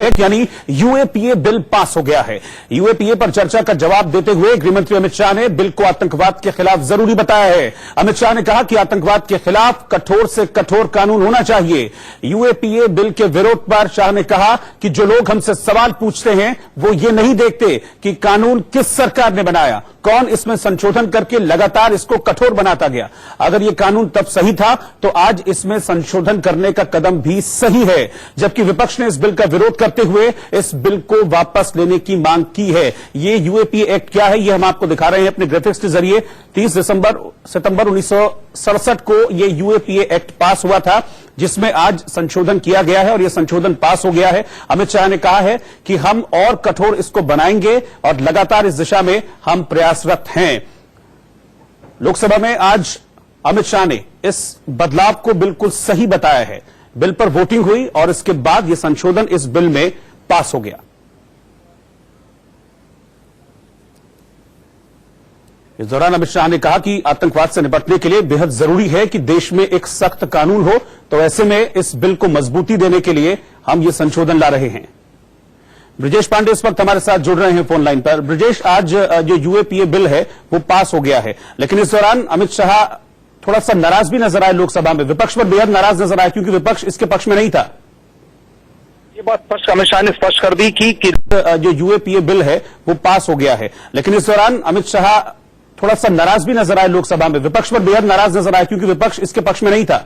यानी UAPA bill pass हो गया है। यूएपीए पर चर्चा का जवाब देते हुए गृहमंत्री अमित शाह ने बिल को आतंकवाद के खिलाफ जरूरी बताया है। अमित शाह ने कहा कि आतंकवाद के खिलाफ कठोर से कठोर कानून होना चाहिए। यूएपीए बिल के विरोध पर शाह ने कहा कि जो लोग हमसे सवाल पूछते हैं वो ये नहीं देखते कि कानून किस सरकार ने बनाया, कौन इसमें संशोधन करके लगातार इसको कठोर बनाता गया। अगर ये कानून तब सही था तो आज इसमें संशोधन करने का कदम भी सही है। जबकि विपक्ष ने इस बिल का विरोध करते हुए इस बिल को वापस लेने की मांग की है। ये यूएपीए एक्ट क्या है, ये हम आपको दिखा रहे हैं अपने ग्राफिक्स के जरिए। 30 सितंबर 1967 को ये यूएपीए एक्ट पास हुआ था, जिसमें आज संशोधन किया गया है और यह संशोधन पास हो गया है। अमित शाह ने कहा है कि हम और कठोर इसको बनाएंगे और लगातार इस दिशा में हम प्रयासरत हैं। लोकसभा में आज अमित शाह ने इस बदलाव को बिल्कुल सही बताया है। बिल पर वोटिंग हुई और इसके बाद यह संशोधन इस बिल में पास हो गया। इस दौरान अमित शाह ने कहा कि आतंकवाद से निपटने के लिए बेहद जरूरी है कि देश में एक सख्त कानून हो, तो ऐसे में इस बिल को मजबूती देने के लिए हम ये संशोधन ला रहे हैं। ब्रजेश पांडे इस वक्त हमारे साथ जुड़ रहे हैं फोन लाइन पर। ब्रजेश, आज जो यूएपीए बिल है वो पास हो गया है, लेकिन इस दौरान अमित शाह थोड़ा सा नाराज भी नजर आए लोकसभा में। विपक्ष पर बेहद नाराज नजर आया क्योंकि विपक्ष इसके पक्ष में नहीं था। ये बात स्पष्ट अमित शाह ने स्पष्ट कर दी कि जो यूएपीए बिल है वो पास हो गया है, लेकिन इस दौरान अमित शाह थोड़ा सा नाराज भी नजर आए लोकसभा में। विपक्ष पर बेहद नाराज नजर आया क्योंकि विपक्ष इसके पक्ष में नहीं था।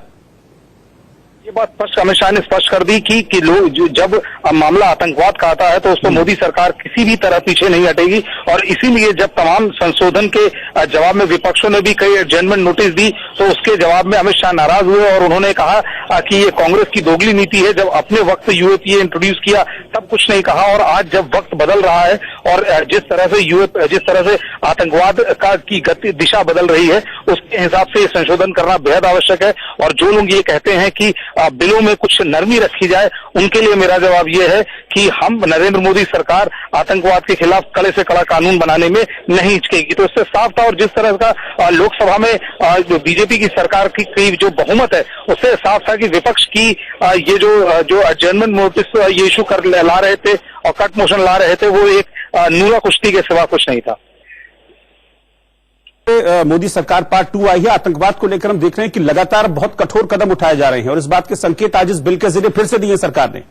ये बात स्पष्ट अमित शाह ने स्पष्ट कर दी कि लोग जब मामला आतंकवाद का आता है तो उसको मोदी सरकार किसी भी तरह पीछे नहीं हटेगी। और इसीलिए जब तमाम संशोधन के जवाब में विपक्षों ने भी कई एडजमेंट नोटिस दी तो उसके जवाब में अमित शाह नाराज हुए और उन्होंने कहा कि ये कांग्रेस की दोगली नीति है। जब अपने वक्त यूएपीए इंट्रोड्यूस किया तब कुछ नहीं कहा और आज जब वक्त बदल रहा है और जिस तरह से आतंकवाद की गति दिशा बदल रही है उसके हिसाब से ये संशोधन करना बेहद आवश्यक है। और जो लोग ये कहते हैं कि बिलों में कुछ नरमी रखी जाए, उनके लिए मेरा जवाब यह है कि हम नरेंद्र मोदी सरकार आतंकवाद के खिलाफ कड़े से कड़ा कानून बनाने में नहीं हिचकेगी। तो इससे साफ था और जिस तरह का लोकसभा में जो बीजेपी की सरकार की जो बहुमत है उससे साफ था कि विपक्ष की ये जो एडजर्नमेंट नोटिस ये इशू कर ला रहे थे और कट मोशन ला रहे थे वो एक नूरा कुश्ती के सिवा कुछ नहीं था। मोदी सरकार पार्ट 2 आई है। आतंकवाद को लेकर हम देख रहे हैं कि लगातार बहुत कठोर कदम उठाए जा रहे हैं और इस बात के संकेत आज इस बिल के जरिए फिर से दिए सरकार ने।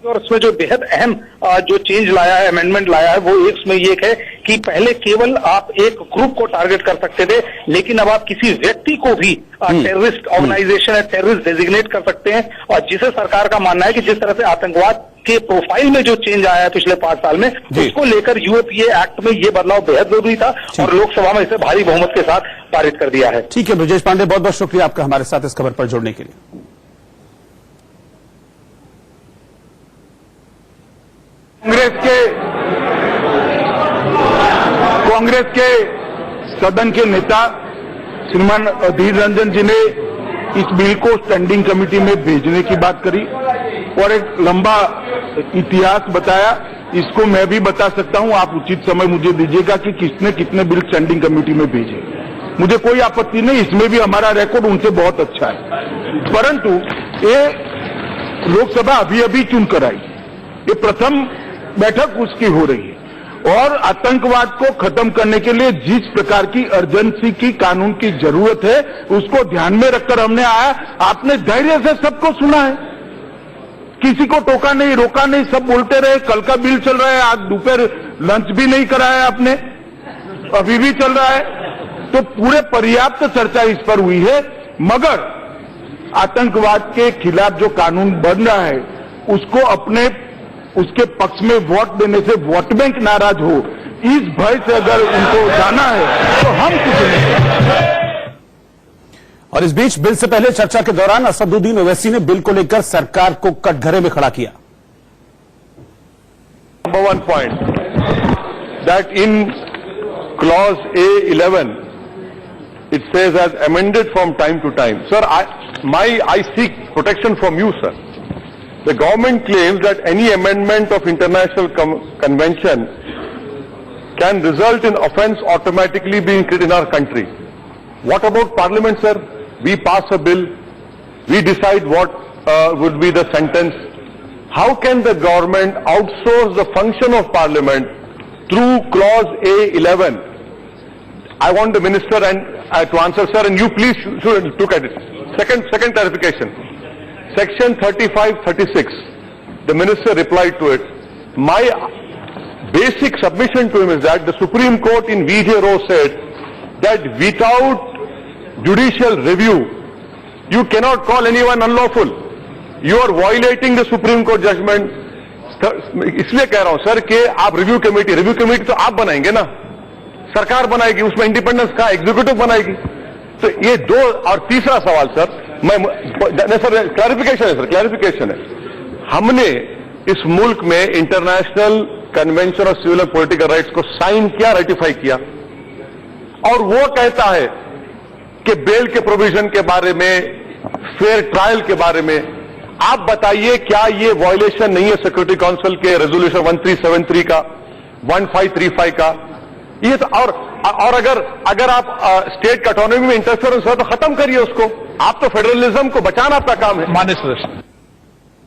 और उसमें जो बेहद अहम जो चेंज लाया है, अमेंडमेंट लाया है, वो उसमें ये है कि पहले केवल आप एक ग्रुप को टारगेट कर सकते थे, लेकिन अब आप किसी व्यक्ति को भी टेररिस्ट ऑर्गेनाइजेशन या टेररिस्ट डेजिग्नेट कर सकते हैं। और जिसे सरकार का मानना है कि जिस तरह से आतंकवाद के प्रोफाइल में जो चेंज आया है पिछले 5 साल में, उसको लेकर यूएपीए एक्ट में ये बदलाव बेहद जरूरी था और लोकसभा में इसे भारी बहुमत के साथ पारित कर दिया है। ठीक है ब्रजेश पांडे, बहुत बहुत शुक्रिया आपका हमारे साथ इस खबर पर जुड़ने के लिए। कांग्रेस के सदन के नेता श्रीमान अधीर रंजन जी ने इस बिल को स्टैंडिंग कमेटी में भेजने की बात करी और एक लंबा इतिहास बताया। इसको मैं भी बता सकता हूं, आप उचित समय मुझे दीजिएगा कि किसने कितने बिल स्टैंडिंग कमेटी में भेजे। मुझे कोई आपत्ति नहीं, इसमें भी हमारा रिकॉर्ड उनसे बहुत अच्छा है। परंतु ये लोकसभा अभी चुन कर आई, ये प्रथम बैठक उसकी हो रही है और आतंकवाद को खत्म करने के लिए जिस प्रकार की अर्जेंसी की कानून की जरूरत है उसको ध्यान में रखकर हमने आया। आपने धैर्य से सबको सुना है, किसी को टोका नहीं, रोका नहीं, सब बोलते रहे। कल का बिल चल रहा है, आज दोपहर लंच भी नहीं कराया आपने, अभी भी चल रहा है। तो पूरे पर्याप्त चर्चा इस पर हुई है, मगर आतंकवाद के खिलाफ जो कानून बन रहा है उसको उसके पक्ष में वोट देने से वोट बैंक नाराज हो, इस भय से अगर उनको जाना है तो हम कुछ नहीं। और इस बीच बिल से पहले चर्चा के दौरान असदुद्दीन ओवैसी ने बिल को लेकर सरकार को कटघरे में खड़ा किया। Number 1 point that in clause A11 it says as amended from time to time. Sir, I seek protection from you, sir. The government claims that any amendment of international convention can result in offence automatically being created in our country. What about Parliament, sir? We pass a bill, we decide what would be the sentence. How can the government outsource the function of Parliament through clause A11? I want the minister to answer, sir, and you please should look at it. Second clarification. Section 35-36. The minister replied to it. My basic submission to him is that the Supreme Court in V.J. Roe said that without judicial review, you cannot call anyone unlawful. You are violating the Supreme Court judgment. इसलिए कह रहा हूं sir कि आप review committee तो आप बनाएंगे ना, सरकार बनाएगी, उसमें इंडिपेंडेंस का एग्जीक्यूटिव बनाएगी. तो ये दो. और तीसरा सवाल सर, सर क्लैरिफिकेशन है. हमने इस मुल्क में international convention of civil and political rights को साइन किया, रेटिफाई किया, और वो कहता है कि बेल के प्रोविजन के बारे में, फेयर ट्रायल के बारे में. आप बताइए क्या ये वायलेशन नहीं है सिक्योरिटी काउंसिल के रेजोल्यूशन 1373 का, 1535 का? ये तो और अगर आप स्टेट ऑटोनॉमी में इंटरफेरेंस है तो खत्म करिए उसको. आप तो फेडरलिज्म को बचाना आपका काम है. माननीय सदस्य.